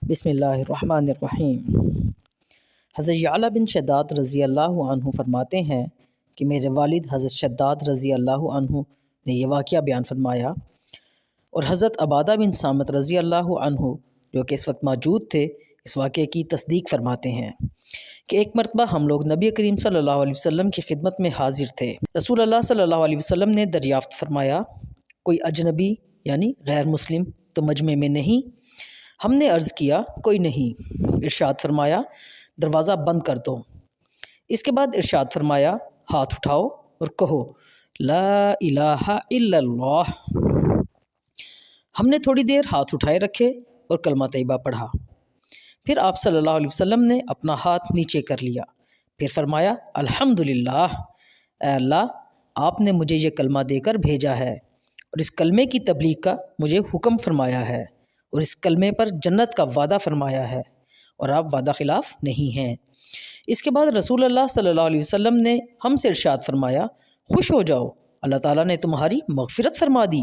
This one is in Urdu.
بسم اللہ الرحمن الرحیم۔ حضرت یعلا بن شداد رضی اللہ عنہ فرماتے ہیں کہ میرے والد حضرت شداد رضی اللہ عنہ نے یہ واقعہ بیان فرمایا، اور حضرت عبادہ بن صامت رضی اللہ عنہ جو کہ اس وقت موجود تھے اس واقعے کی تصدیق فرماتے ہیں کہ ایک مرتبہ ہم لوگ نبی کریم صلی اللہ علیہ وسلم کی خدمت میں حاضر تھے۔ رسول اللہ صلی اللہ علیہ وسلم نے دریافت فرمایا، کوئی اجنبی یعنی غیر مسلم تو مجمع میں نہیں؟ ہم نے عرض کیا، کوئی نہیں۔ ارشاد فرمایا، دروازہ بند کر دو۔ اس کے بعد ارشاد فرمایا، ہاتھ اٹھاؤ اور کہو لا الہ الا اللہ۔ ہم نے تھوڑی دیر ہاتھ اٹھائے رکھے اور کلمہ طیبہ پڑھا، پھر آپ صلی اللہ علیہ وسلم نے اپنا ہاتھ نیچے کر لیا، پھر فرمایا، الحمدللہ، اے اللہ آپ نے مجھے یہ کلمہ دے کر بھیجا ہے اور اس کلمے کی تبلیغ کا مجھے حکم فرمایا ہے، اور اس کلمے پر جنت کا وعدہ فرمایا ہے، اور آپ وعدہ خلاف نہیں ہیں۔ اس کے بعد رسول اللہ صلی اللہ علیہ وسلم نے ہم سے ارشاد فرمایا، خوش ہو جاؤ، اللہ تعالیٰ نے تمہاری مغفرت فرما دی۔